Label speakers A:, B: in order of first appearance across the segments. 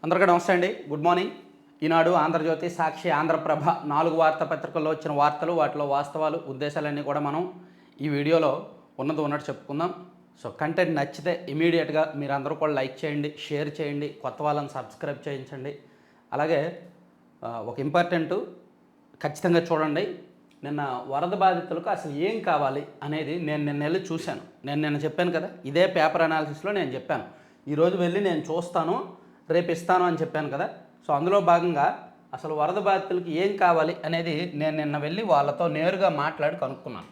A: అందరికీ నమస్తే అండి. Good morning. ఈనాడు, ఆంధ్రజ్యోతి, సాక్షి, ఆంధ్రప్రభ 4 వార్తాపత్రికల్లో వచ్చిన వార్తలు, వాటిలో వాస్తవాలు, ఉద్దేశాలన్నీ కూడా మనం ఈ వీడియోలో ఉన్నది ఉన్నట్టు చెప్పుకుందాం. సో కంటెంట్ నచ్చితే ఇమీడియట్గా మీరందరూ కూడా లైక్ చేయండి, షేర్ చేయండి, కొత్త వాళ్ళని సబ్స్క్రైబ్ చేయించండి. అలాగే ఒక ఇంపార్టెంట్ ఖచ్చితంగా చూడండి. నిన్న వరద బాధితులకు అసలు ఏం కావాలి అనేది నేను వెళ్ళి చూశాను. నిన్న చెప్పాను కదా, ఇదే పేపర్ అనాలిసిస్లో నేను చెప్పాను. ఈరోజు వెళ్ళి నేను చూస్తాను, రేపు ఇస్తాను అని చెప్పాను కదా. సో అందులో భాగంగా అసలు వరద బాధితులకి ఏం కావాలి అనేది నేను నిన్న వెళ్ళి వాళ్ళతో నేరుగా మాట్లాడి కనుక్కున్నాను.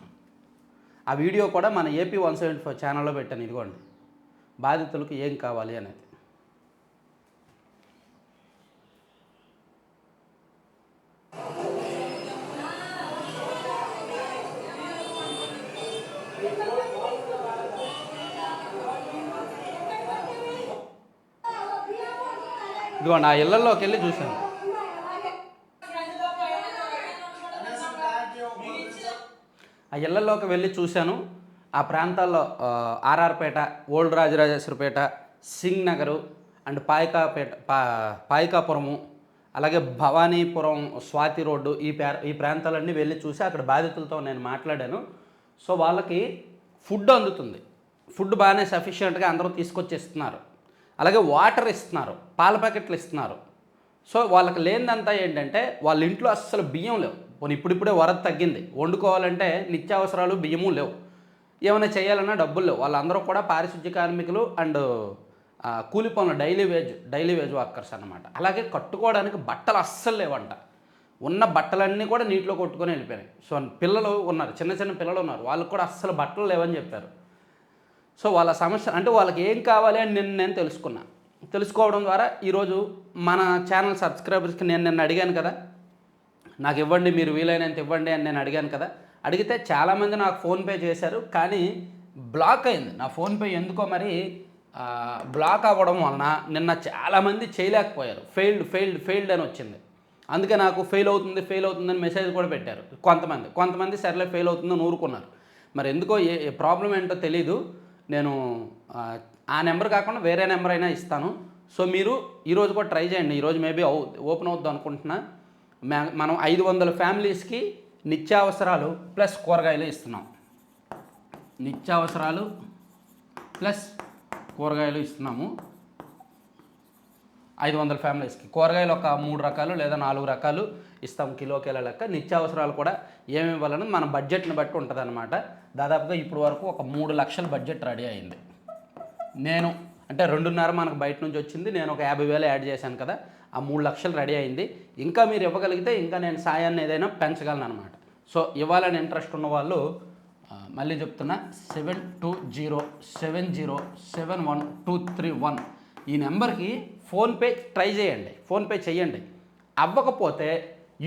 A: ఆ వీడియో కూడా మన ఏపీ 174 ఛానల్లో పెట్టాను. ఇదిగోండి, బాధితులకు ఏం కావాలి అనేది. ఇదిగోండి, ఆ ఇళ్లలోకి వెళ్ళి చూశాను. ఆ ఇళ్లలోకి వెళ్ళి చూశాను. ఆ ప్రాంతాల్లో ఆర్ఆర్పేట, ఓల్డ్ రాజరాజేశ్వరపేట, సింగ్ నగరు అండ్ పాయికాపురము, అలాగే భవానీపురం, స్వాతి రోడ్డు, ఈ ప్రాంతాలన్నీ వెళ్ళి చూసి అక్కడ బాధితులతో నేను మాట్లాడాను. సో వాళ్ళకి ఫుడ్ అందుతుంది, ఫుడ్ బాగానే సఫిషియెంట్గా అందరూ తీసుకొచ్చి ఇస్తున్నారు. అలాగే వాటర్ ఇస్తున్నారు, పాల ప్యాకెట్లు ఇస్తున్నారు. సో వాళ్ళకి లేనిదంతా ఏంటంటే వాళ్ళ ఇంట్లో అస్సలు బియ్యం లేవు. పోనీ ఇప్పుడిప్పుడే వరద తగ్గింది, వండుకోవాలంటే నిత్యావసరాలు బియ్యము లేవు, ఏమైనా చేయాలన్నా డబ్బులు లేవు. వాళ్ళందరూ కూడా పారిశుద్ధ్య కార్మికులు అండ్ కూలి పనులు, డైలీ వేజ్ వర్కర్స్ అన్నమాట. అలాగే కట్టుకోవడానికి బట్టలు అస్సలు లేవంట. ఉన్న బట్టలన్నీ కూడా నీటిలో కొట్టుకొని వెళ్ళిపోయినాయి. సో పిల్లలు ఉన్నారు, చిన్న చిన్న పిల్లలు ఉన్నారు, వాళ్ళకు కూడా అస్సలు బట్టలు లేవని చెప్పారు. సో వాళ్ళ సమస్య అంటే వాళ్ళకి ఏం కావాలి అని నేను తెలుసుకోవడం ద్వారా ఈరోజు మన ఛానల్ సబ్స్క్రైబర్స్కి నిన్న అడిగాను కదా, నాకు ఇవ్వండి, మీరు వీలైనంత ఇవ్వండి అని నేను అడిగాను కదా. అడిగితే చాలామంది నాకు ఫోన్పే చేశారు, కానీ బ్లాక్ అయింది నా ఫోన్పే. ఎందుకో మరి బ్లాక్ అవ్వడం వలన నిన్న చాలామంది చేయలేకపోయారు. ఫెయిల్డ్ అని వచ్చింది. అందుకే నాకు ఫెయిల్ అవుతుందని మెసేజ్ కూడా పెట్టారు కొంతమంది సర్లే ఫెయిల్ అవుతుందని ఊరుకున్నారు. మరి ఎందుకో ఏ ప్రాబ్లం ఏంటో తెలీదు. నేను ఆ నెంబర్ కాకుండా వేరే నెంబర్ అయినా ఇస్తాను. సో మీరు ఈరోజు కూడా ట్రై చేయండి. ఈరోజు మేబీ ఓపెన్ అవుద్దాం అనుకుంటున్నా. మనం 500 ఫ్యామిలీస్కి నిత్యావసరాలు ప్లస్ కూరగాయలు ఇస్తున్నాం. నిత్యావసరాలు ప్లస్ కూరగాయలు ఇస్తున్నాము 500 ఫ్యామిలీస్కి. కూరగాయలు ఒక 3 రకాలు లేదా 4 రకాలు ఇస్తాం, కిలోకేల లెక్క. నిత్యావసరాలు కూడా ఏమి ఇవ్వాలని మన బడ్జెట్ని బట్టి ఉంటుంది అనమాట. దాదాపుగా ఇప్పుడు వరకు ఒక 3 లక్షల బడ్జెట్ రెడీ అయింది. నేను అంటే 2.5 మనకు బయట నుంచి వచ్చింది, నేను ఒక 50,000 యాడ్ చేశాను కదా, ఆ 3 లక్షలు రెడీ అయింది. ఇంకా మీరు ఇవ్వగలిగితే ఇంకా నేను సాయాన్ని ఏదైనా పెంచగలను అనమాట. సో ఇవ్వాలని ఇంట్రెస్ట్ ఉన్న వాళ్ళు మళ్ళీ చెప్తున్నా, 7207071231 ఈ నెంబర్కి ఫోన్పే ట్రై చేయండి, ఫోన్పే చేయండి. అవ్వకపోతే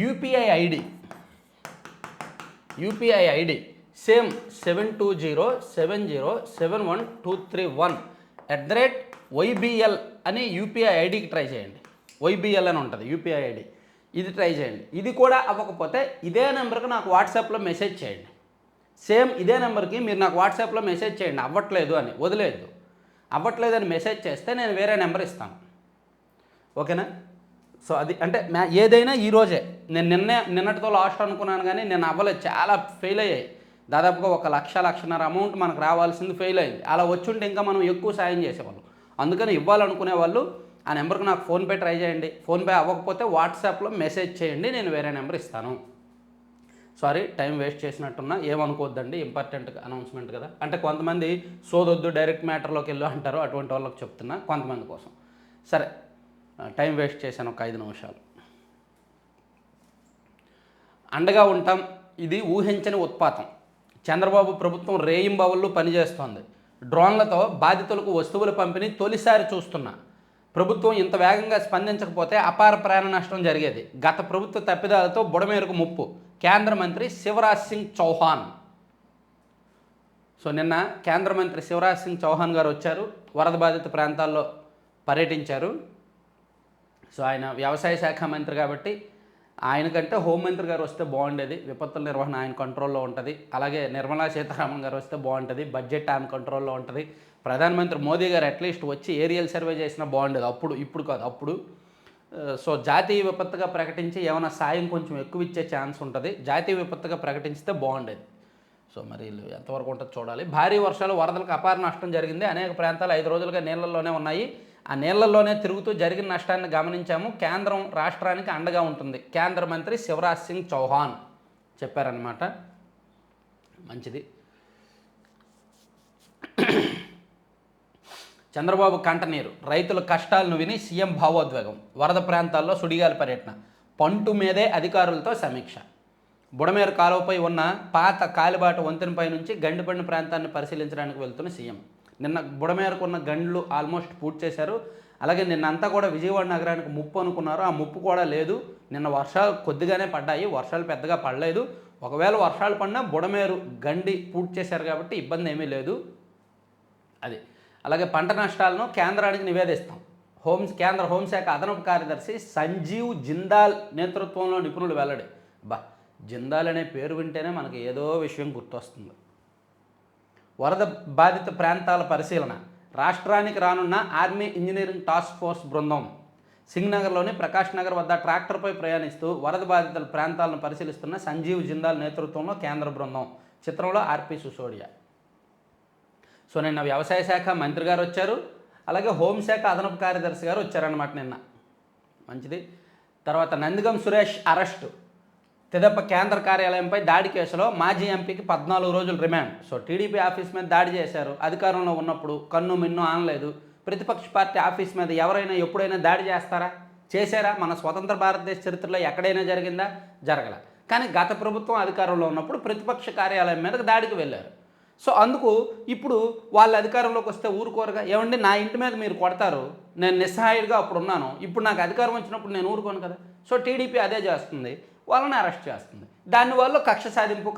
A: యూపీఐ ఐడి సేమ్ 7207071231 @YBL అని యూపీఐ ఐడికి ట్రై చేయండి. YBL అని ఉంటుంది యూపీఐ ఐడి, ఇది ట్రై చేయండి. ఇది కూడా అవ్వకపోతే ఇదే నెంబర్కి నాకు వాట్సాప్లో మెసేజ్ చేయండి. సేమ్ ఇదే నెంబర్కి మీరు నాకు వాట్సాప్లో మెసేజ్ చేయండి, అవ్వట్లేదు అని. వదిలేదు, అవ్వట్లేదు అని మెసేజ్ చేస్తే నేను వేరే నెంబర్ ఇస్తాను. ఓకేనా? సో అది అంటే ఏదైనా ఈరోజే. నేను నిన్నటితో లాస్ట్ అనుకున్నాను, కానీ నేను అవ్వలేదు, చాలా ఫెయిల్ అయ్యాయి. దాదాపుగా 1,00,00,000 అమౌంట్ మనకు రావాల్సింది ఫెయిల్ అయింది. అలా వచ్చుంటే ఇంకా మనం ఎక్కువ సాయం చేసేవాళ్ళం. అందుకని ఇవ్వాలనుకునే వాళ్ళు ఆ నెంబర్కి నాకు ఫోన్పే ట్రై చేయండి. ఫోన్పే అవ్వకపోతే వాట్సాప్లో మెసేజ్ చేయండి, నేను వేరే నెంబర్ ఇస్తాను. సారీ, టైం వేస్ట్ చేసినట్టున్నా, ఏమనుకోవద్దండి, ఇంపార్టెంట్ అనౌన్స్మెంట్ కదా. అంటే కొంతమంది సోదొద్దు డైరెక్ట్ మ్యాటర్లోకి వెళ్ళు అంటారు, అటువంటి వాళ్ళకి చెప్తున్నా, కొంతమంది కోసం. సరే, టైం వేస్ట్ చేశాను ఒక 5 నిమిషాలు. అండగా ఉంటాం, ఇది ఊహించని ఉత్పాతం. చంద్రబాబు ప్రభుత్వం రేయింబవళ్ళు పనిచేస్తోంది. డ్రోన్లతో బాధితులకు వస్తువుల పంపిణీ తొలిసారి చూస్తున్నా. ప్రభుత్వం ఇంత వేగంగా స్పందించకపోతే అపార ప్రాణ నష్టం జరిగేది. గత ప్రభుత్వ తప్పిదాలతో బుడమేరుకు ముప్పు. కేంద్ర మంత్రి శివరాజ్ సింగ్ చౌహాన్. సో నిన్న కేంద్ర మంత్రి శివరాజ్ సింగ్ చౌహాన్ గారు వచ్చారు, వరద బాధిత ప్రాంతాల్లో పర్యటించారు. సో ఆయన వ్యవసాయ శాఖ మంత్రి కాబట్టి ఆయనకంటే హోంమంత్రి గారు వస్తే బాగుండేది. విపత్తుల నిర్వహణ ఆయన కంట్రోల్లో ఉంటుంది. అలాగే నిర్మలా సీతారామన్ గారు వస్తే బాగుంటుంది. బడ్జెట్ ఆమె కంట్రోల్లో ఉంటుంది. ప్రధానమంత్రి మోదీ గారు అట్లీస్ట్ వచ్చి ఏరియల్ సర్వే చేసినా బాగుండేది, అప్పుడు, ఇప్పుడు కాదు అప్పుడు. సో జాతీయ విపత్తుగా ప్రకటించి ఏమైనా సాయం కొంచెం ఎక్కువ ఇచ్చే ఛాన్స్ ఉంటుంది, జాతీయ విపత్తుగా ప్రకటించితే బాగుండేది. సో మరి వీళ్ళు ఎంతవరకు ఉంటుందో చూడాలి. భారీ వర్షాలు, వరదలకు అపార నష్టం జరిగింది. అనేక ప్రాంతాలు 5 రోజులుగా నీళ్లలోనే ఉన్నాయి. ఆ నీళ్లలోనే తిరుగుతూ జరిగిన నష్టాన్ని గమనించాము. కేంద్రం రాష్ట్రానికి అండగా ఉంటుంది, కేంద్ర మంత్రి శివరాజ్ సింగ్ చౌహాన్ చెప్పారనమాట. మంచిది. చంద్రబాబు కంటనీరు, రైతుల కష్టాలను విని సీఎం భావోద్వేగం. వరద ప్రాంతాల్లో సుడిగాలి పర్యటన, పంటు మీదే అధికారులతో సమీక్ష. బుడమేరు కాలువపై ఉన్న పాత కాలిబాట వంతెనపై నుంచి గండిపడిన ప్రాంతాన్ని పరిశీలించడానికి వెళ్తున్న సీఎం. నిన్న బుడమేరకు ఉన్న గండ్లు ఆల్మోస్ట్ పూర్తి చేశారు. అలాగే నిన్నంతా కూడా విజయవాడ నగరానికి ముప్పు అనుకున్నారు, ఆ ముప్పు కూడా లేదు. నిన్న వర్షాలు కొద్దిగానే పడ్డాయి, వర్షాలు పెద్దగా పడలేదు. ఒకవేళ వర్షాలు పడినా బుడమేరు గండి పూర్తి చేశారు కాబట్టి ఇబ్బంది ఏమీ లేదు. అది. అలాగే పంట నష్టాలను కేంద్రానికి నివేదిస్తాం. కేంద్ర హోంశాఖ అదనపు కార్యదర్శి సంజీవ్ జిందాల్ నేతృత్వంలో నిపుణులు వెల్లడి. జిందాల్ అనే పేరు వింటేనే మనకి ఏదో విషయం గుర్తొస్తుంది. వరద బాధిత ప్రాంతాల పరిశీలన, రాష్ట్రానికి రానున్న ఆర్మీ ఇంజనీరింగ్ టాస్క్ ఫోర్స్ బృందం. సింగ్నగర్లోని ప్రకాష్ నగర్ వద్ద ట్రాక్టర్పై ప్రయాణిస్తూ వరద బాధితుల ప్రాంతాలను పరిశీలిస్తున్న సంజీవ్ జిందాల్ నేతృత్వంలో కేంద్ర బృందం. చిత్రంలో ఆర్పి సుసోడియా. సో నిన్న వ్యవసాయ శాఖ మంత్రి గారు వచ్చారు, అలాగే హోంశాఖ అదనపు కార్యదర్శి గారు వచ్చారన్నమాట నిన్న. మంచిది. తర్వాత నందిగం సురేష్ అరెస్టు. తెదేపా కేంద్ర కార్యాలయంపై దాడి కేసులో మాజీ ఎంపీకి 14 రోజులు రిమాండ్. సో టీడీపీ ఆఫీస్ మీద దాడి చేశారు, అధికారంలో ఉన్నప్పుడు కన్ను మిన్ను ఆనలేదు. ప్రతిపక్ష పార్టీ ఆఫీస్ మీద ఎవరైనా ఎప్పుడైనా దాడి చేస్తారా? చేశారా? మన స్వతంత్ర భారతదేశ చరిత్రలో ఎక్కడైనా జరిగిందా? జరగల. కానీ గత ప్రభుత్వం అధికారంలో ఉన్నప్పుడు ప్రతిపక్ష కార్యాలయం మీదకి దాడికి వెళ్ళారు. సో అందుకు ఇప్పుడు వాళ్ళ అధికారంలోకి వస్తే ఊరుకోరుగా. ఏమండి, నా ఇంటి మీద మీరు కొడతారు, నేను నిస్సహాయుడిగా అప్పుడు ఉన్నాను, ఇప్పుడు నాకు అధికారం వచ్చినప్పుడు నేను ఊరుకోను కదా. సో టీడీపీ అదే చేస్తుంది, వాళ్ళని అరెస్ట్ చేస్తుంది. దానివల్ల కక్ష సాధింపు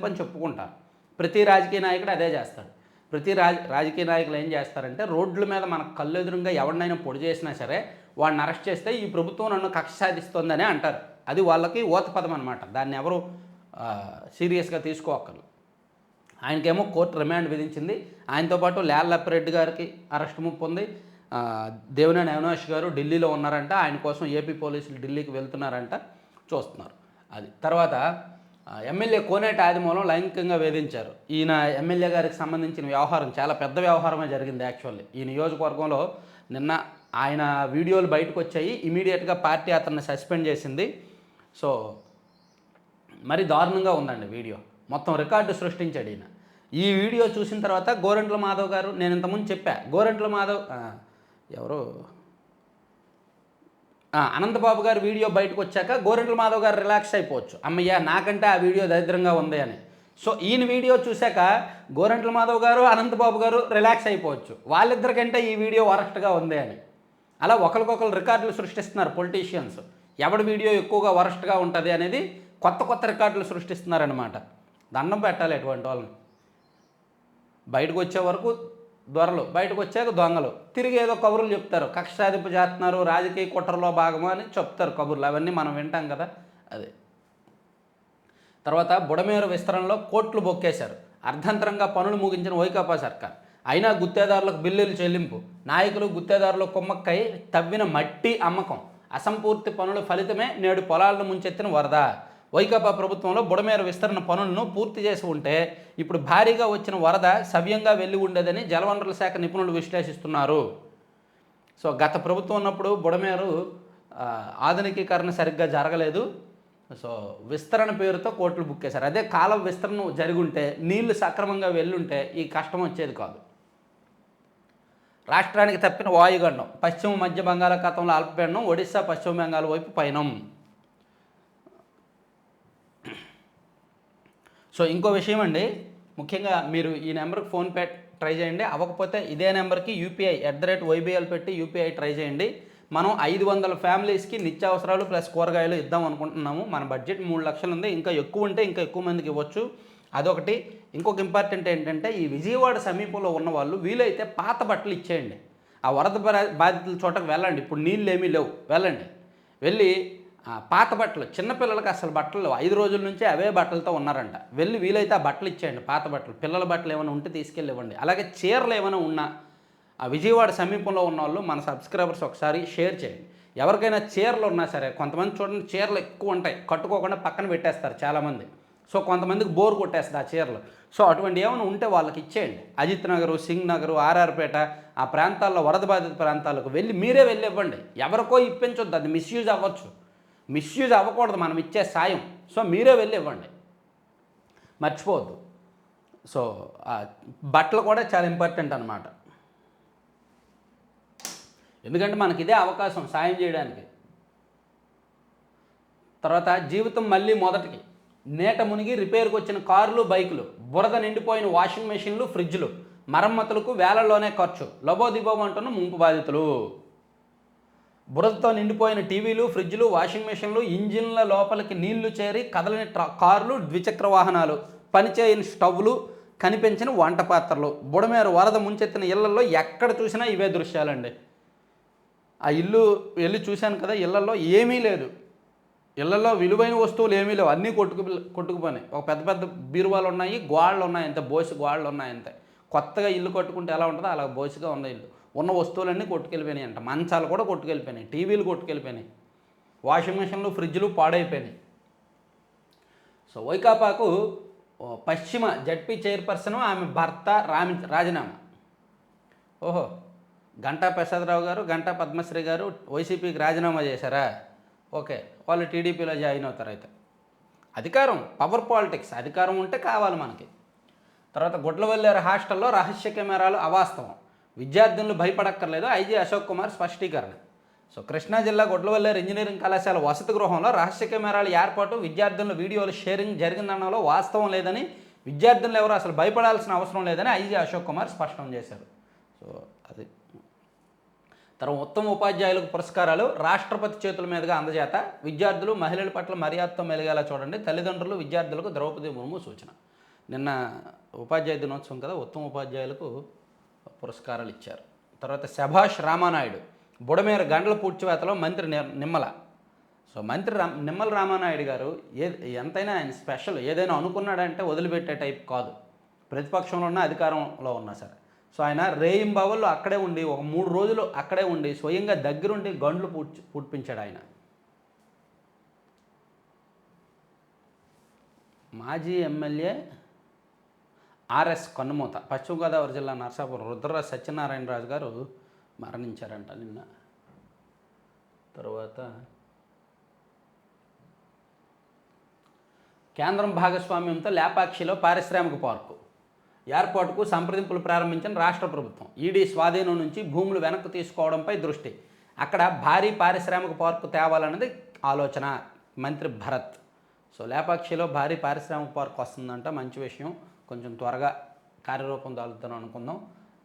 A: అని చెప్పుకుంటారు. ప్రతి రాజకీయ నాయకుడు అదే చేస్తాడు. ప్రతి రాజకీయ నాయకులు ఏం చేస్తారంటే, రోడ్ల మీద మనకు కళ్ళెదురుగా ఎవరినైనా పొడి చేసినా సరే వాడిని అరెస్ట్ చేస్తే ఈ ప్రభుత్వం నన్ను కక్ష సాధిస్తుందని అంటారు. అది వాళ్ళకి ఊతపదం అనమాట. దాన్ని ఎవరు సీరియస్గా తీసుకోవక్కర్లేదు. ఆయనకేమో కోర్టు రిమాండ్ విధించింది. ఆయనతో పాటు లేళ్లప్పిరెడ్డి గారికి అరెస్ట్ ముప్పు ఉంది. దేవినేని అవినాష్ గారు ఢిల్లీలో ఉన్నారంట, ఆయన కోసం ఏపీ పోలీసులు ఢిల్లీకి వెళ్తున్నారంట, చూస్తున్నారు. అది. తర్వాత ఎమ్మెల్యే కోనేటి ఆదిమూలం లైంగికంగా వేధించారు. ఈయన ఎమ్మెల్యే గారికి సంబంధించిన వ్యవహారం చాలా పెద్ద వ్యవహారమే జరిగింది యాక్చువల్లీ. ఈ నియోజకవర్గంలో నిన్న ఆయన వీడియోలు బయటకు వచ్చాయి. ఇమీడియట్గా పార్టీ అతన్ని సస్పెండ్ చేసింది. సో మరి దారుణంగా ఉందండి వీడియో, మొత్తం రికార్డు సృష్టించాడు ఈయన. ఈ వీడియో చూసిన తర్వాత గోరంట్ల మాధవ్ గారు, నేను ఇంతకుముందు చెప్పా, గోరంట్ల మాధవ్ ఎవరు అనంతబాబు గారు వీడియో బయటకు వచ్చాక గోరంట్ల మాధవ్ గారు రిలాక్స్ అయిపోవచ్చు, అమ్మయ్య నాకంటే ఆ వీడియో దరిద్రంగా ఉంది అని. సో ఈయన వీడియో చూశాక గోరంట్ల మాధవ్ గారు, అనంతబాబు గారు రిలాక్స్ అయిపోవచ్చు, వాళ్ళిద్దరికంటే ఈ వీడియో వరస్ట్గా ఉంది అని. అలా ఒకరికొకరు రికార్డులు సృష్టిస్తున్నారు పొలిటీషియన్స్. ఎవడి వీడియో ఎక్కువగా వరస్ట్గా ఉంటుంది అనేది కొత్త రికార్డులు సృష్టిస్తున్నారనమాట. దండం పెట్టాలి ఎటువంటి వాళ్ళని. బయటకు వచ్చే వరకు దొరలు, బయటకు వచ్చాక దొంగలు, తిరిగి ఏదో కబుర్లు చెప్తారు, కక్ష సాధింపు చేస్తున్నారు, రాజకీయ కుట్రలో భాగము అని చెప్తారు కబుర్లు. అవన్నీ మనం వింటాం కదా. అదే. తర్వాత బుడమేరు విస్తరణలో కోట్లు బొక్కేశారు, అర్ధంతరంగా పనులు ముగించిన వైకాపా సర్కార్. అయినా గుత్తేదారులకు బిల్లులు చెల్లింపు, నాయకులు గుత్తేదారులు కుమ్మక్కై తవ్విన మట్టి అమ్మకం, అసంపూర్తి పనుల ఫలితమే నేడు పొలాలను ముంచెత్తిన వరద. వైకాపా ప్రభుత్వంలో బుడమేరు విస్తరణ పనులను పూర్తి చేసి ఉంటే ఇప్పుడు భారీగా వచ్చిన వరద సవ్యంగా వెళ్ళి ఉండేదని జలవనరుల శాఖ నిపుణులు విశ్లేషిస్తున్నారు. సో గత ప్రభుత్వం ఉన్నప్పుడు బుడమేరు ఆధునికీకరణ సరిగ్గా జరగలేదు. సో విస్తరణ పేరుతో కోట్లు బుక్ చేశారు. అదే కాలం విస్తరణ జరిగి ఉంటే, నీళ్లు సక్రమంగా వెళ్ళుంటే ఈ కష్టం వచ్చేది కాదు. రాష్ట్రానికి తప్పిన వాయుగండం, పశ్చిమ మధ్య బంగాళాఖాతంలో అల్పపీడనం, ఒడిశా పశ్చిమ బెంగాల్ వైపు పయనం. సో ఇంకో విషయం అండి, ముఖ్యంగా మీరు ఈ నెంబర్కి ఫోన్పే ట్రై చేయండి, అవ్వకపోతే ఇదే నెంబర్కి యూపీఐ @YBL పెట్టి యూపీఐ ట్రై చేయండి. మనం 500 ఫ్యామిలీస్కి నిత్యావసరాలు ప్లస్ కూరగాయలు ఇద్దాం అనుకుంటున్నాము. మన బడ్జెట్ 3 లక్షలు ఉంది, ఇంకా ఎక్కువ ఉంటే ఇంకా ఎక్కువ మందికి ఇవ్వచ్చు. అదొకటి. ఇంకొక ఇంపార్టెంట్ ఏంటంటే, ఈ విజయవాడ సమీపంలో ఉన్న వాళ్ళు వీలైతే పాత బట్టలు ఇచ్చేయండి. ఆ వరద బాధితుల చోటకు వెళ్ళండి, ఇప్పుడు నీళ్ళు ఏమీ లేవు, వెళ్ళండి, వెళ్ళి పాత బట్టలు చిన్నపిల్లలకి అసలు బట్టలు 5 రోజుల నుంచి అవే బట్టలతో ఉన్నారంట. వెళ్ళి వీలైతే ఆ బట్టలు ఇచ్చేయండి, పాత బట్టలు, పిల్లల బట్టలు ఏమైనా ఉంటే తీసుకెళ్ళి ఇవ్వండి. అలాగే చీరలు ఏమైనా ఉన్నా ఆ విజయవాడ సమీపంలో ఉన్న వాళ్ళు మన సబ్స్క్రైబర్స్ ఒకసారి షేర్ చేయండి. ఎవరికైనా చీరలు ఉన్నా సరే, కొంతమంది చూడండి చీరలు ఎక్కువ ఉంటాయి, కట్టుకోకుండా పక్కన పెట్టేస్తారు చాలామంది. సో కొంతమందికి బోర్ కొట్టేస్తుంది ఆ చీరలు. సో అటువంటి ఏమైనా ఉంటే వాళ్ళకి ఇచ్చేయండి. అజిత్ నగరు, సింగ్ నగరు, ఆర్ఆర్పేట ఆ ప్రాంతాల్లో, వరద బాధిత ప్రాంతాలకు వెళ్ళి మీరే వెళ్ళి ఇవ్వండి. ఎవరికో ఇప్పించొద్దు, అది మిస్యూజ్ అవ్వచ్చు. మిస్యూజ్ అవ్వకూడదు మనం ఇచ్చే సాయం. సో మీరే వెళ్ళి ఇవ్వండి, మర్చిపోవద్దు. సో బట్టలు కూడా చాలా ఇంపార్టెంట్ అనమాట. ఎందుకంటే మనకి ఇదే అవకాశం సాయం చేయడానికి. తర్వాత జీవితం మళ్ళీ మొదటికి. నేట మునిగి రిపేర్కి వచ్చిన కార్లు, బైకులు, బురద నిండిపోయిన వాషింగ్ మెషిన్లు, ఫ్రిడ్జ్లు, మరమ్మతులకు వేలల్లోనే ఖర్చు, లబోదిబోమంటున్న ముంపు బాధితులు. బురదతో నిండిపోయిన టీవీలు, ఫ్రిడ్జ్లు, వాషింగ్ మెషిన్లు, ఇంజిన్ల లోపలికి నీళ్లు చేరి కదలని కార్లు, ద్విచక్ర వాహనాలు, పనిచేయని స్టవ్లు, కనిపించిన వంట పాత్రలు. బుడమేరు వరద ముంచెత్తిన ఇళ్లలో ఎక్కడ చూసినా ఇవే దృశ్యాలండి. ఆ ఇల్లు వెళ్ళి చూశాను కదా, ఇళ్లలో ఏమీ లేదు. ఇళ్లలో విలువైన వస్తువులు ఏమీ లేవు, అన్నీ కొట్టుకుపోయినాయి. ఒక పెద్ద పెద్ద బీరువాలు ఉన్నాయి, గోడలు ఉన్నాయి, అంతే, బోసి గోడలు ఉన్నాయి అంతే. కొత్తగా ఇల్లు కట్టుకుంటే ఎలా ఉంటుందో అలా బోసిగా ఉన్న ఇల్లు. ఉన్న వస్తువులన్నీ కొట్టుకెళ్ళిపోయినాయి అంట. మంచాలు కూడా కొట్టుకెళ్ళిపోయినాయి, టీవీలు కొట్టుకెళ్ళిపోయినాయి, వాషింగ్ మెషిన్లు, ఫ్రిడ్జ్లు పాడైపోయినాయి. సో వైకాపాకు పశ్చిమ జడ్పీ చైర్పర్సన్ ఆమె భర్త రాజీనామా. ఓహో, గంటా ప్రసాదరావు గారు, గంటా పద్మశ్రీ గారు వైసీపీకి రాజీనామా చేశారా? ఓకే, వాళ్ళు టీడీపీలో జాయిన్ అవుతారు. అయితే అధికారం, పవర్ పాలిటిక్స్, అధికారం ఉంటే కావాలి మనకి. తర్వాత గుడ్లవల్లేరు హాస్టల్లో రహస్య కెమెరాలు అవాస్తవం, విద్యార్థులు భయపడక్కర్లేదు, ఐజీ అశోక్ కుమార్ స్పష్టీకరణ. సో కృష్ణా జిల్లా గుడ్లవల్లేరు ఇంజనీరింగ్ కళాశాల వసతి గృహంలో రహస్య కెమెరాల ఏర్పాటు, విద్యార్థుల వీడియోలు షేరింగ్ జరిగిందనలో వాస్తవం లేదని, విద్యార్థులు ఎవరు అసలు భయపడాల్సిన అవసరం లేదని ఐజీ అశోక్ కుమార్ స్పష్టం చేశారు. సో అది. తర్వాత ఉత్తమ ఉపాధ్యాయులకు పురస్కారాలు రాష్ట్రపతి చేతుల మీదుగా అందజేత, విద్యార్థులు మహిళల పట్ల మర్యాదతో మెలిగేలా చూడండి, తల్లిదండ్రులు విద్యార్థులకు ద్రౌపది ముర్ము సూచన. నిన్న ఉపాధ్యాయ దినోత్సవం కదా, ఉత్తమ ఉపాధ్యాయులకు పురస్కారాలు ఇచ్చారు. తర్వాత శభాష్ రామానాయుడు, బుడమేరు గంటల పూడ్చివేతలో మంత్రి నిమ్మల. సో మంత్రి నిమ్మల రామానాయుడు గారు ఎంతైనా ఆయన స్పెషల్. ఏదైనా అనుకున్నాడంటే వదిలిపెట్టే టైప్ కాదు, ప్రతిపక్షంలో ఉన్న అధికారంలో ఉన్నా సరే. సో ఆయన రేయింబావల్లో అక్కడే ఉండి, ఒక 3 రోజులు అక్కడే ఉండి స్వయంగా దగ్గరుండి గండ్లు పూడ్పించాడు ఆయన. మాజీ ఎమ్మెల్యే ఆర్ఎస్ కన్నుమూత, పశ్చిమ గోదావరి జిల్లా నరసాపురం రుద్ర సత్యనారాయణరాజు గారు మరణించారంట నిన్న. తర్వాత కేంద్రం భాగస్వామ్యంతో లేపాక్షిలో పారిశ్రామిక పార్కు ఏర్పాటుకు సంప్రదింపులు ప్రారంభించిన రాష్ట్ర ప్రభుత్వం. ఈడీ స్వాధీనం నుంచి భూములు వెనక్కి తీసుకోవడంపై దృష్టి. అక్కడ భారీ పారిశ్రామిక పార్కు తేవాలన్నది ఆలోచన. మంత్రి భరత్. సో లేపాక్షిలో భారీ పారిశ్రామిక పార్కు వస్తుందంట, మంచి విషయం. కొంచెం త్వరగా కార్యరూపం దాలుతాను అనుకుందాం.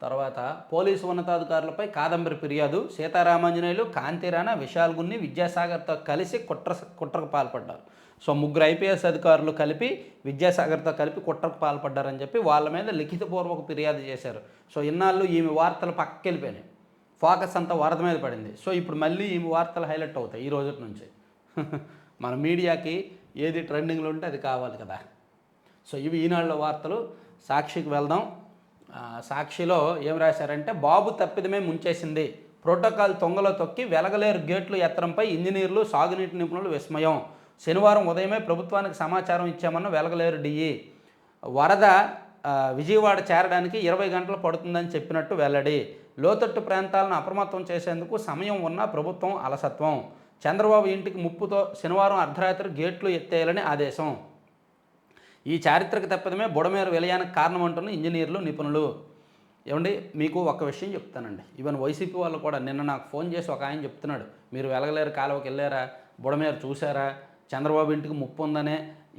A: తర్వాత పోలీసు ఉన్నతాధికారులపై కాదంబరి ఫిర్యాదు. సీతారామాంజనేయులు, కాంతిరాణ, విశాల్ గున్ని, విద్యాసాగర్తో కలిసి కుట్రకు పాల్పడ్డారు. సో 3 ఐపీఎస్ అధికారులు కలిపి విద్యాసాగర్తో కలిపి కుట్రకు పాల్పడ్డారని చెప్పి వాళ్ళ మీద లిఖితపూర్వక ఫిర్యాదు చేశారు. సో ఇన్నాళ్ళు ఈమె వార్తలు పక్కకి వెళ్ళిపోయినాయి, ఫోకస్ అంతా వరద మీద పడింది. సో ఇప్పుడు మళ్ళీ ఈమె వార్తలు హైలైట్ అవుతాయి ఈ రోజు నుంచి. మన మీడియాకి ఏది ట్రెండింగ్లో ఉంటే అది కావాలి కదా. సో ఇవి ఈనాడులో వార్తలు. సాక్షికి వెళ్దాం. సాక్షిలో ఏం రాశారంటే, బాబు తప్పిదమే ముంచేసింది, ప్రోటోకాల్ తొంగలో తొక్కి వెలగలేరు గేట్లు ఎత్తడంపై ఇంజనీర్లు, సాగునీటి నిపుణులు విస్మయం. శనివారం ఉదయమే ప్రభుత్వానికి సమాచారం ఇచ్చామన్న వెలగలేరు డిఈ. వరద విజయవాడ చేరడానికి 20 గంటలు పడుతుందని చెప్పినట్టు వెల్లడి. లోతట్టు ప్రాంతాలను అప్రమత్తం చేసేందుకు సమయం ఉన్న ప్రభుత్వం అలసత్వం. చంద్రబాబు ఇంటికి ముప్పుతో శనివారం అర్ధరాత్రి గేట్లు ఎత్తేయాలని ఆదేశం. ఈ చారిత్రక తప్పిదమే బుడమేరు విలయానికి కారణం అంటున్న ఇంజనీర్లు, నిపుణులు. ఏమండి, మీకు ఒక విషయం చెప్తానండి. ఈవెన్ వైసీపీ వాళ్ళు కూడా నిన్న నాకు ఫోన్ చేసి ఒక ఆయన చెప్తున్నాడు, మీరు వెలగలేరు కాలువకి వెళ్ళారా, బుడమేరు చూసారా, చంద్రబాబు ఇంటికి ముప్పు ఉందనే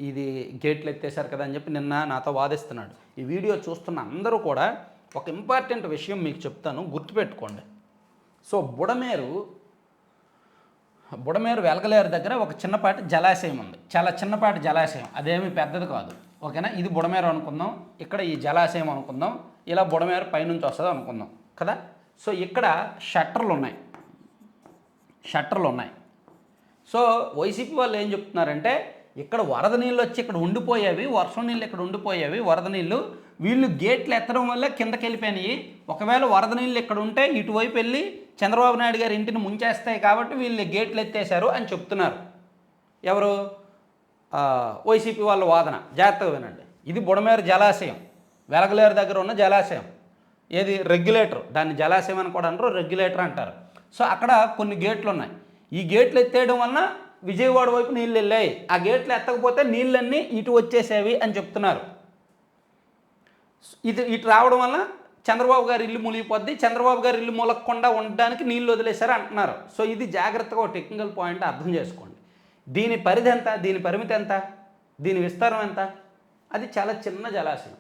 A: ఇది గేట్లు ఎత్తేసారు కదా అని చెప్పి నిన్న నాతో వాదిస్తున్నాడు. ఈ వీడియో చూస్తున్న అందరూ కూడా ఒక ఇంపార్టెంట్ విషయం మీకు చెప్తాను, గుర్తుపెట్టుకోండి. సో బుడమేరు వెలగలేరు దగ్గర ఒక చిన్నపాటి జలాశయం ఉంది, చాలా చిన్నపాటి జలాశయం, అదేమీ పెద్దది కాదు. ఓకేనా, ఇది బుడమేరు అనుకుందాం, ఇక్కడ ఈ జలాశయం అనుకుందాం, ఇలా బుడమేరు పైనుంచి వస్తుంది అనుకుందాం కదా. సో ఇక్కడ షట్టర్లు ఉన్నాయి. సో వైసీపీ వాళ్ళు ఏం చెప్తున్నారంటే ఇక్కడ వరద నీళ్ళు వచ్చి ఇక్కడ ఉండిపోయేవి, వర్షం నీళ్ళు ఇక్కడ ఉండిపోయేవి, వరద నీళ్ళు వీళ్ళు గేట్లు ఎత్తడం వల్ల కిందకి వెళ్ళిపోయినాయి. ఒకవేళ వరద నీళ్ళు ఇక్కడ ఉంటే ఇటువైపు వెళ్ళి చంద్రబాబు నాయుడు గారి ఇంటిని ముంచేస్తాయి కాబట్టి వీళ్ళు గేట్లు ఎత్తేశారు అని చెప్తున్నారు. ఎవరు? వైసీపీ వాళ్ళ వాదన. జాగ్రత్తగా వినండి. ఇది బుడమేరు జలాశయం, వెలగలేరు దగ్గర ఉన్న జలాశయం. ఏది? రెగ్యులేటర్. దాన్ని జలాశయం అని కూడా అంటారు, రెగ్యులేటర్ అంటారు. సో అక్కడ కొన్ని గేట్లు ఉన్నాయి. ఈ గేట్లు ఎత్తేయడం వలన విజయవాడ వైపు నీళ్ళు వెళ్ళాయి. ఆ గేట్లు ఎత్తకపోతే నీళ్ళన్నీ ఇటు వచ్చేసేవి అని చెప్తున్నారు. ఇటు రావడం వల్ల చంద్రబాబు గారి ఇల్లు మునిగిపోద్ది, చంద్రబాబు గారి ఇల్లు ములగకుండా ఉండడానికి నీళ్ళు వదిలేశారు అంటున్నారు. సో ఇది జాగ్రత్తగా ఒక టెక్నికల్ పాయింట్ అర్థం చేసుకోండి. దీని పరిధి ఎంత, దీని పరిమితి ఎంత, దీని విస్తారం ఎంత? అది చాలా చిన్న జలాశయం,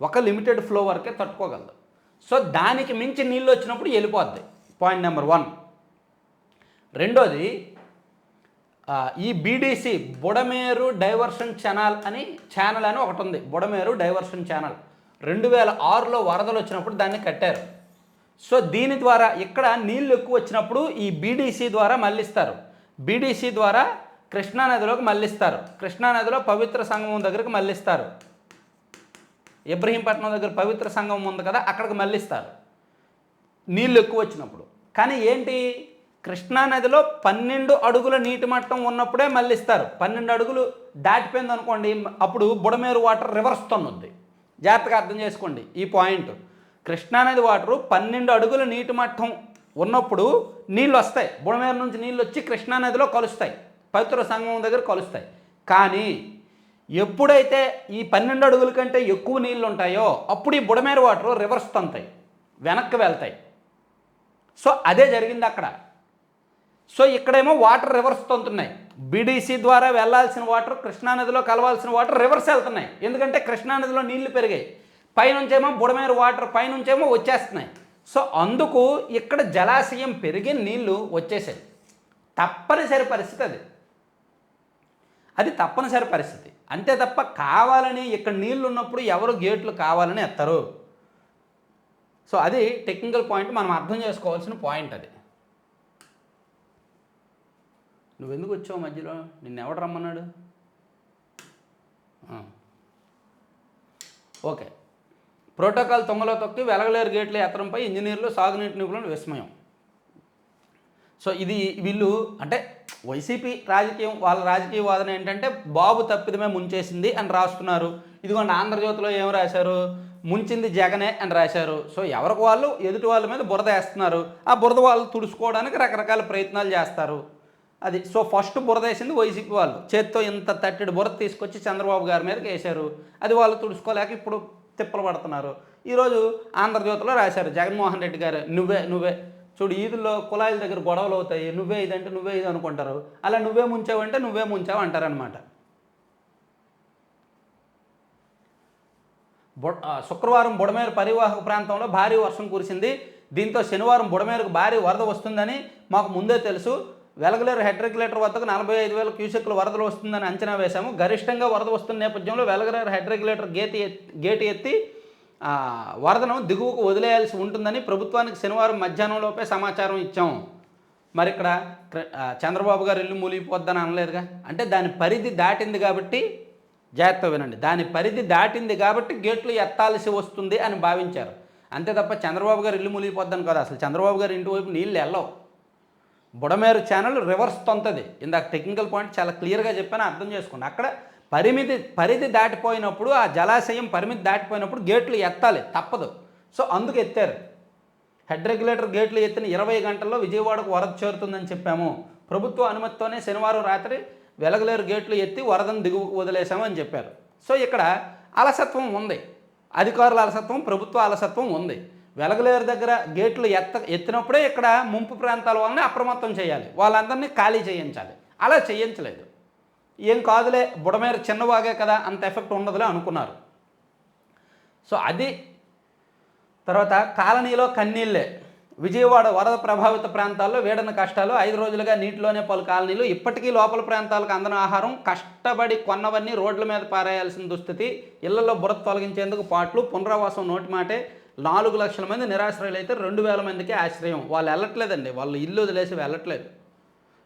A: ఒక లిమిటెడ్ ఫ్లో వరకే తట్టుకోగలదు. సో దానికి మించి నీళ్ళు వచ్చినప్పుడు వెళ్ళిపోద్ది. Point number 1. రెండోది, ఈ బీడీసీ బుడమేరు డైవర్షన్ ఛానల్ అని ఒకటి ఉంది. బుడమేరు డైవర్షన్ ఛానల్ 2006లో వరదలు వచ్చినప్పుడు దాన్ని కట్టారు. సో దీని ద్వారా ఇక్కడ నీళ్ళు ఎక్కువ వచ్చినప్పుడు ఈ బీడీసీ ద్వారా మళ్ళిస్తారు. బీడీసీ ద్వారా కృష్ణానదిలోకి మళ్ళిస్తారు. కృష్ణానదిలో పవిత్ర సంగమం దగ్గరికి మళ్ళిస్తారు. ఇబ్రహీంపట్నం దగ్గర పవిత్ర సంగమం ఉంది కదా, అక్కడికి మళ్ళిస్తారు నీళ్ళు ఎక్కువ వచ్చినప్పుడు. కానీ ఏంటి, కృష్ణానదిలో 12 అడుగుల నీటి మట్టం ఉన్నప్పుడే మళ్ళిస్తారు. 12 అడుగులు దాటిపోయింది అనుకోండి, అప్పుడు బుడమేరు వాటర్ రివర్స్ తన్నుద్ది. జాగ్రత్తగా అర్థం చేసుకోండి ఈ పాయింట్. కృష్ణానది వాటరు 12 అడుగుల నీటి మట్టం ఉన్నప్పుడు నీళ్ళు వస్తాయి. బుడమేరు నుంచి నీళ్ళు వచ్చి కృష్ణానదిలో కలుస్తాయి, పవిత్ర సంగమం దగ్గర కలుస్తాయి. కానీ ఎప్పుడైతే ఈ 12 అడుగుల కంటే ఎక్కువ నీళ్ళు ఉంటాయో అప్పుడు ఈ బుడమేరు వాటరు రివర్స్ తంతాయి, వెనక్కి వెళ్తాయి. సో అదే జరిగింది అక్కడ. సో ఇక్కడేమో వాటర్ రివర్స్ తంతున్నాయి. బీడీసీ ద్వారా వెళ్లాల్సిన వాటర్, కృష్ణానదిలో కలవాల్సిన వాటర్ రివర్స్ వెళ్తున్నాయి. ఎందుకంటే కృష్ణానదిలో నీళ్లు పెరిగాయి, పైనుంచేమో బుడమేరు వాటర్ పైనుంచేమో వచ్చేస్తున్నాయి. సో అందుకు ఇక్కడ జలాశయం పెరిగి నీళ్లు వచ్చేసాయి. తప్పనిసరి పరిస్థితి అది. అది తప్పనిసరి పరిస్థితి. అంతే తప్ప కావాలని ఇక్కడ నీళ్ళు ఉన్నప్పుడు ఎవరు గేట్లు కావాలని ఎత్తరు. సో అది టెక్నికల్ పాయింట్, మనం అర్థం చేసుకోవాల్సిన పాయింట్ అది. నువ్వెందుకు వచ్చావు మధ్యలో? నిన్నెవడు రమ్మన్నాడు? ఓకే. ప్రోటోకాల్ తొంగలో తొక్కి వెలగలేరు గేట్ల ఎత్తడంపై ఇంజనీర్లు, సాగునీటి నిపుణులు విస్మయం. సో ఇది వీళ్ళు అంటే వైసీపీ రాజకీయం, వాళ్ళ రాజకీయ వాదన ఏంటంటే బాబు తప్పిదమే ముంచేసింది అని రాస్తున్నారు. ఇదిగోండి ఆంధ్రజ్యోతిలో ఏం రాశారు, ముంచింది జగనే అని రాశారు. సో ఎవరికి వాళ్ళు ఎదుటి వాళ్ళ మీద బురద వేస్తున్నారు. ఆ బురద వాళ్ళు తుడుచుకోవడానికి రకరకాల ప్రయత్నాలు చేస్తారు. అది సో ఫస్ట్ బురద వేసింది వైసీపీ వాళ్ళు. చేత్తో ఇంత తట్టెడు బురద తీసుకొచ్చి చంద్రబాబు గారి మీదకి వేశారు. అది వాళ్ళు తుడుచుకోలేక ఇప్పుడు తిప్పలు పడుతున్నారు. ఈరోజు ఆంధ్రజ్యోతిలో రాశారు, జగన్మోహన్ రెడ్డి గారు నువ్వే చూడు, ఈదుల్లో కుళాయిల దగ్గర గొడవలు అవుతాయి, నువ్వే ఇదంటే నువ్వే ఇది అనుకుంటారు. అలా నువ్వే ముంచావంటే నువ్వే ముంచావు అంటారనమాట. శుక్రవారం బుడమేరు పరివాహక ప్రాంతంలో భారీ వర్షం కురిసింది. దీంతో శనివారం బుడమేరుకు భారీ వరద వస్తుందని మాకు ముందే తెలుసు. వెలగలేరు హెడ్ రెగ్యులేటర్ వద్దకు 45,000 క్యూసెక్ల వరదలు వస్తుందని అంచనా వేశాము. గరిష్టంగా వరద వస్తున్న నేపథ్యంలో వెలగలేరు హెడ్ రెగ్యులేటర్ గేటు ఎత్తి వరదను దిగువకు వదిలేయాల్సి ఉంటుందని ప్రభుత్వానికి శనివారం మధ్యాహ్నంలోపే సమాచారం ఇచ్చాం. మరి ఇక్కడ చంద్రబాబు గారు ఇల్లు మూలిగిపోద్దని అనలేదుగా. అంటే దాని పరిధి దాటింది కాబట్టి, జాగ్రత్త వినండి, దాని పరిధి దాటింది కాబట్టి గేట్లు ఎత్తాల్సి వస్తుంది అని భావించారు. అంతే తప్ప చంద్రబాబు గారు ఇల్లు మూలిగిపోద్దని కాదు. అసలు చంద్రబాబు గారు ఇంటి వైపు నీళ్ళు వెళ్ళవు. బుడమేరు ఛానల్ రివర్స్ తొంతది. ఇందాక టెక్నికల్ పాయింట్ చాలా క్లియర్గా చెప్పాను, అర్థం చేసుకోండి. అక్కడ పరిధి దాటిపోయినప్పుడు, ఆ జలాశయం పరిమితి దాటిపోయినప్పుడు గేట్లు ఎత్తాలి, తప్పదు. సో అందుకు ఎత్తారు. హెడ్ రెగ్యులేటర్ గేట్లు ఎత్తిన 20 గంటల్లో విజయవాడకు వరద చేరుతుందని చెప్పాము. ప్రభుత్వ అనుమతితోనే శనివారం రాత్రి వెలగలేరు గేట్లు ఎత్తి వరదను దిగువకు వదిలేశాము అని చెప్పారు. సో ఇక్కడ అలసత్వం ఉంది, అధికారుల అలసత్వం, ప్రభుత్వ అలసత్వం ఉంది. వెలగలేరు దగ్గర గేట్లు ఎత్తినప్పుడే ఇక్కడ ముంపు ప్రాంతాల వలన అప్రమత్తం చేయాలి, వాళ్ళందరినీ ఖాళీ చేయించాలి. అలా చేయించలేదు. ఏం కాదులే, బుడమేరు చిన్నవాగే కదా, అంత ఎఫెక్ట్ ఉండదులే అనుకున్నారు. సో అది. తర్వాత కాలనీలో కన్నీళ్ళే. విజయవాడ వరద ప్రభావిత ప్రాంతాల్లో వేడన కష్టాలు. 5 రోజులుగా నీటిలోనే పలు కాలనీలు. ఇప్పటికీ లోపల ప్రాంతాలకు అందని ఆహారం, కష్టపడి కొన్నవన్నీ రోడ్ల మీద పారేయాల్సిన దుస్థితి. ఇళ్లలో బురద తొలగించేందుకు పాట్లు. పునరావాసం నోటి మాటే. 4 లక్షల మంది నిరాశ్రయులు అయితే 2,000 మందికి ఆశ్రయం. వాళ్ళు వెళ్ళట్లేదండి, వాళ్ళు ఇల్లు వదిలేసి వెళ్ళట్లేదు.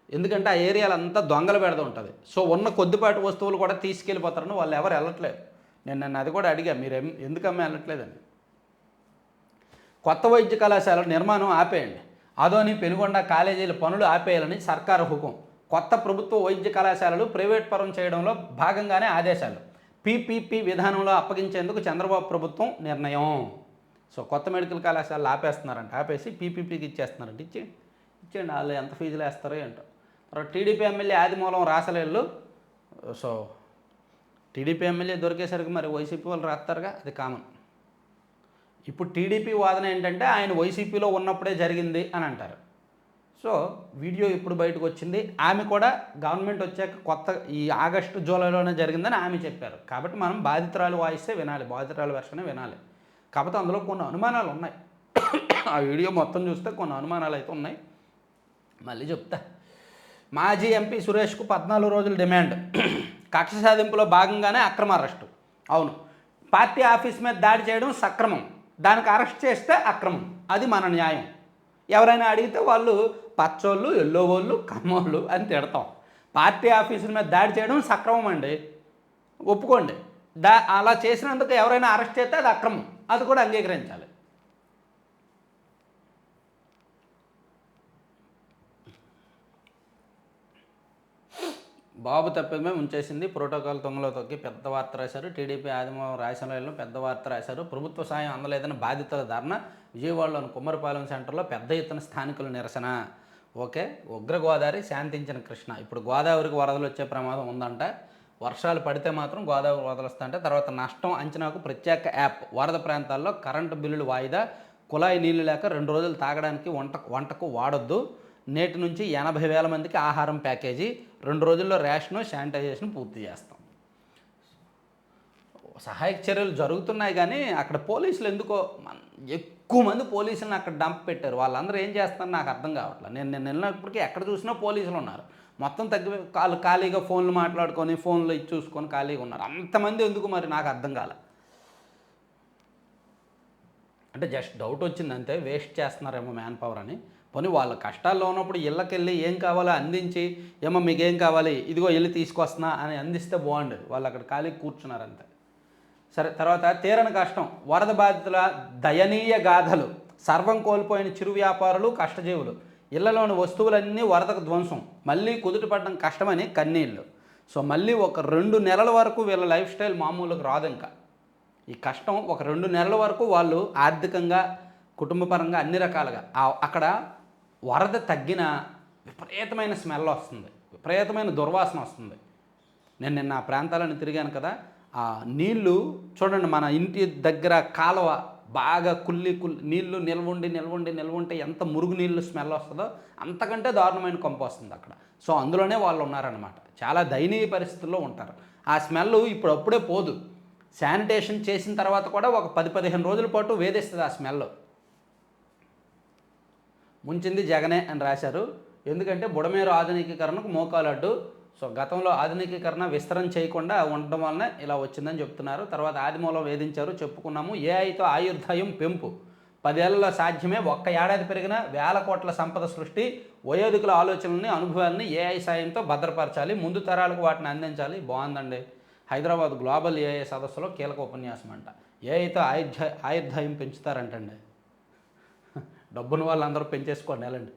A: ఎందుకంటే ఆ ఏరియాలో అంతా దొంగలు పెడుతూ ఉంటుంది. సో ఉన్న కొద్దిపాటి వస్తువులు కూడా తీసుకెళ్ళిపోతారని వాళ్ళు ఎవరు వెళ్ళట్లేదు. నన్ను అది కూడా అడిగా, మీరు ఎందుకమ్మా వెళ్ళట్లేదని. కొత్త వైద్య కళాశాల నిర్మాణం ఆపేయండి. ఆదోని పెనుగొండ కాలేజీల పనులు ఆపేయాలని సర్కారు హుకుం. కొత్త ప్రభుత్వ వైద్య కళాశాలలు ప్రైవేట్ పరం చేయడంలో భాగంగానే ఆదేశాలు. పీపీపీ విధానంలో అప్పగించేందుకు చంద్రబాబు ప్రభుత్వం నిర్ణయం. సో కొత్త మెడికల్ కళాశాలలు ఆపేస్తున్నారంట, ఆపేసి పీపీపీకి ఇచ్చేస్తున్నారంట. ఇచ్చేయండి, వాళ్ళు ఎంత ఫీజులు వేస్తారో ఏంటో. తర్వాత టీడీపీ ఎమ్మెల్యే ఆదిమూలం రాసలేళ్ళు. సో టీడీపీ ఎమ్మెల్యే దొరికేసరికి మరి వైసీపీ వాళ్ళు రాస్తారుగా, అది కామన్. ఇప్పుడు టీడీపీ వాదన ఏంటంటే ఆయన వైసీపీలో ఉన్నప్పుడే జరిగింది అని అంటారు. సో వీడియో ఇప్పుడు బయటకు వచ్చింది. ఆమె కూడా గవర్నమెంట్ వచ్చాక కొత్త ఈ ఆగస్టు జూలైలోనే జరిగిందని ఆమె చెప్పారు. కాబట్టి మనం బాధితురాలు వాయిస్తే వినాలి, బాధితురాలు వెర్షనే వినాలి. కాకపోతే అందులో కొన్ని అనుమానాలు ఉన్నాయి. ఆ వీడియో మొత్తం చూస్తే కొన్ని అనుమానాలు అయితే ఉన్నాయి, మళ్ళీ చెప్తా. మాజీ ఎంపీ సురేష్కు 14 రోజుల డిమాండ్. కక్ష సాధింపులో భాగంగానే అక్రమ అరెస్టు. అవును, పార్టీ ఆఫీస్ మీద దాడి చేయడం సక్రమం, దానికి అరెస్ట్ చేస్తే అక్రమం, అది మన న్యాయం. ఎవరైనా అడిగితే వాళ్ళు పచ్చోళ్ళు, ఎల్లోవాళ్ళు, కమ్మోళ్ళు అని తిడతాం. పార్టీ ఆఫీసుల మీద దాడి చేయడం సక్రమం అండి, ఒప్పుకోండి. అలా చేసినందుకు ఎవరైనా అరెస్ట్ చేస్తే అది అక్రమం, అది కూడా అంగీకరించాలి. బాబు తప్పిదమే ఉంచేసింది, ప్రోటోకాల్ తొంగలో తొక్కి పెద్ద వార్త రాశారు. టీడీపీ ఆదిమూలం రాయసంలో పెద్ద వార్త రాశారు. ప్రభుత్వ సాయం అందలేదని బాధితుల ధర్నా. విజయవాడలోని కుమ్మరిపాలెం సెంటర్లో పెద్ద ఎత్తున స్థానికుల నిరసన. ఓకే, ఉగ్ర గోదావరి శాంతించిన కృష్ణ. ఇప్పుడు గోదావరికి వరదలు వచ్చే ప్రమాదం ఉందంట. వర్షాలు పడితే మాత్రం గోదావరి వరదలు వస్తాయంటే. తర్వాత నష్టం అంచనాకు ప్రత్యేక యాప్. వరద ప్రాంతాల్లో కరెంటు బిల్లులు వాయిదా. కుళాయి నీళ్లు లేక 2 రోజులు తాగడానికి వంటకు వాడొద్దు. నేటి నుంచి 80,000 మందికి ఆహారం ప్యాకేజీ. 2 రోజుల్లో రేషను, శానిటైజేషన్ పూర్తి చేస్తాం. సహాయక చర్యలు జరుగుతున్నాయి, కానీ అక్కడ పోలీసులు ఎందుకో ఎక్కువ మంది పోలీసులను అక్కడ డంప్ పెట్టారు. వాళ్ళందరూ ఏం చేస్తారో నాకు అర్థం కావట్లేదు. నేను వెళ్ళినప్పటికీ ఎక్కడ చూసినా పోలీసులు ఉన్నారు. మొత్తం ఖాళీగా ఫోన్లు మాట్లాడుకొని, ఫోన్లు ఇచ్చి చూసుకొని ఖాళీగా ఉన్నారు. అంతమంది ఎందుకు మరి నాకు అర్థం కాలే. అంటే జస్ట్ డౌట్ వచ్చింది అంతే, వేస్ట్ చేస్తున్నారేమో మ్యాన్ పవర్ అని. పోనీ వాళ్ళ కష్టాల్లో ఉన్నప్పుడు ఇళ్ళకెళ్ళి ఏం కావాలో అందించి, ఏమో మీకేం కావాలి, ఇదిగో వెళ్ళి తీసుకొస్తున్నా అని అందిస్తే బాగుండేది. వాళ్ళు అక్కడ ఖాళీ కూర్చున్నారు అంతే. సరే, తర్వాత తీరని కష్టం. వరద బాధితుల దయనీయ గాథలు. సర్వం కోల్పోయిన చిరు వ్యాపారులు, కష్టజీవులు. ఇళ్లలోని వస్తువులన్నీ వరదకు ధ్వంసం. మళ్ళీ కుదుటపడడం కష్టమని కన్నీళ్ళు. సో మళ్ళీ ఒక 2 నెలల వరకు వీళ్ళ లైఫ్ స్టైల్ మామూలుగా రాదు. ఇంకా ఈ కష్టం ఒక 2 నెలల వరకు వాళ్ళు ఆర్థికంగా, కుటుంబపరంగా అన్ని రకాలుగా. అక్కడ వరద తగ్గిన విపరీతమైన స్మెల్ వస్తుంది, విపరీతమైన దుర్వాసన వస్తుంది. నేను నిన్న ఆ ప్రాంతాలను తిరిగాను కదా, ఆ నీళ్లు చూడండి, మన ఇంటి దగ్గర కాలువ బాగా నీళ్లు నిల్వుంటే ఎంత మురుగు నీళ్ళు స్మెల్ వస్తుందో అంతకంటే దారుణమైన కొంప వస్తుంది అక్కడ. సో అందులోనే వాళ్ళు ఉన్నారనమాట. చాలా దయనీయ పరిస్థితుల్లో ఉంటారు. ఆ స్మెల్ అప్పుడే పోదు. శానిటేషన్ చేసిన తర్వాత కూడా ఒక 10-15 రోజుల పాటు వేధిస్తుంది ఆ స్మెల్. ముంచింది జగనే అని రాశారు. ఎందుకంటే బుడమేరు ఆధునికీకరణకు మోకాలడ్డు. సో గతంలో ఆధునికీకరణ విస్తరణ చేయకుండా ఉండడం వలన ఇలా వచ్చిందని చెప్తున్నారు. తర్వాత ఆదిమూలం వేధించారు, చెప్పుకున్నాము. ఏఐతో ఆయుర్దాయం పెంపు 10 ఏళ్లలో సాధ్యమే. ఒక్క ఏడాది పెరిగిన 1000 కోట్ల సంపద సృష్టి. వయోధికుల ఆలోచనల్ని, అనుభవాల్ని ఏఐ సాయంతో భద్రపరచాలి, ముందు తరాలకు వాటిని అందించాలి. బాగుందండి. హైదరాబాద్ గ్లోబల్ ఏఐ సదస్సులో కీలక ఉపన్యాసం అంట. ఏఐతో ఆయుర్దాయం పెంచుతారంటండి. డబ్బును వాళ్ళందరూ పెంచేసుకోండి, వెళ్ళండి.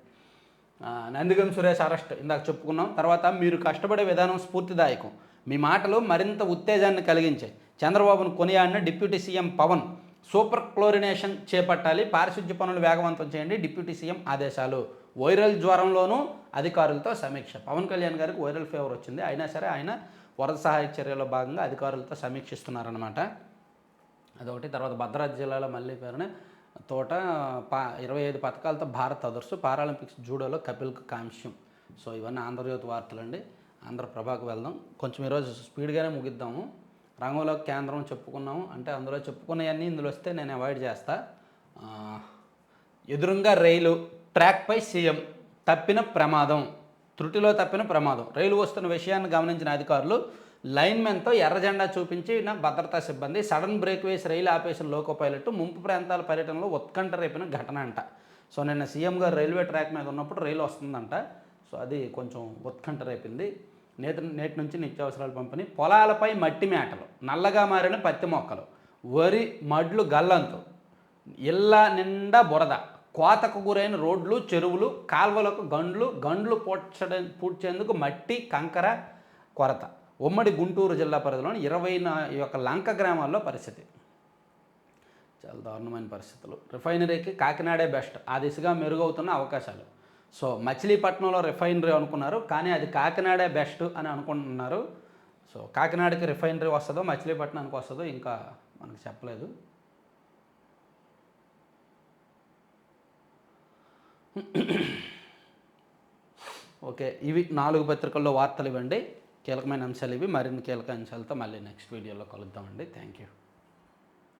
A: నందిగం సురేష్ అరెస్ట్ ఇందాక చెప్పుకున్నాం. తర్వాత మీరు కష్టపడే విధానం స్ఫూర్తిదాయకం, మీ మాటలు మరింత ఉత్తేజాన్ని కలిగించాయి. చంద్రబాబును కొనియాడిన deputy CM Pawan. Super chlorination చేపట్టాలి, పారిశుద్ధ్య పనులు వేగవంతం చేయండి, డిప్యూటీ సీఎం ఆదేశాలు. వైరల్ జ్వరంలోనూ అధికారులతో సమీక్ష. పవన్ కళ్యాణ్ గారికి వైరల్ ఫీవర్ వచ్చింది, అయినా సరే ఆయన వరద సహాయక చర్యలో భాగంగా అధికారులతో సమీక్షిస్తున్నారన్నమాట. అదొకటి. తర్వాత భద్రాద్రి జిల్లాలో మళ్ళీ పేరున తోట 25 పథకాలతో భారత్ అదర్సు. పారాలింపిక్స్ జూడోలో కపిల్కు కాంస్యం. సో ఇవన్నీ ఆంధ్రజ్యోతి వార్తలండి. ఆంధ్రప్రభకు వెళ్దాం. కొంచెం ఈరోజు స్పీడ్గానే ముగిద్దాము. రంగంలో కేంద్రం చెప్పుకున్నాము, అంటే అందులో చెప్పుకునేవన్నీ ఇందులో వస్తే నేను అవాయిడ్ చేస్తా. ఎదురుగా రైలు ట్రాక్పై సీఎం. తప్పిన ప్రమాదం, త్రుటిలో తప్పిన ప్రమాదం. రైలు వస్తున్న విషయాన్ని గమనించిన అధికారులు లైన్మెన్తో ఎర్ర జెండా చూపించిన భద్రతా సిబ్బంది. సడన్ బ్రేక్ వేసి రైలు ఆపేసిన లోకో పైలట్. ముంపు ప్రాంతాల పర్యటనలో ఉత్కంఠ రేపిన ఘటన అంట. సో నిన్న సీఎం గారు రైల్వే ట్రాక్ మీద ఉన్నప్పుడు రైలు వస్తుందంట. సో అది కొంచెం ఉత్కంఠ రేపింది. నేటి నుంచి నిత్యావసరాల పంపిణీ. పొలాలపై మట్టి మేటలు, నల్లగా మారిన పత్తి మొక్కలు, వరి మడ్లు గల్లంతు, ఇళ్ళ నిండా బురద, కోతకు గురైన రోడ్లు, చెరువులు, కాల్వలకు గండ్లు పూడ్చేందుకు మట్టి కంకర కొరత. ఉమ్మడి గుంటూరు జిల్లా పరిధిలోని 21 లంక గ్రామాల్లో పరిస్థితి చాలా దారుణమైన పరిస్థితులు. రిఫైనరీకి కాకినాడే బెస్ట్, ఆ దిశగా మెరుగవుతున్న అవకాశాలు. సో మచిలీపట్నంలో రిఫైనరీ అనుకున్నారు, కానీ అది కాకినాడే బెస్ట్ అని అనుకుంటున్నారు. సో కాకినాడకి రిఫైనరీ వస్తుందో మచిలీపట్నానికి వస్తుందో ఇంకా మనకు చెప్పలేదు. ఓకే, ఇవి 4 పత్రికల్లో వార్తలు ఇవ్వండి. కీలకమైన అంశాలు ఇవి. మరిన్ని కీలక అంశాలతో మళ్ళీ నెక్స్ట్ వీడియోలో కలుద్దామండి. Thank you.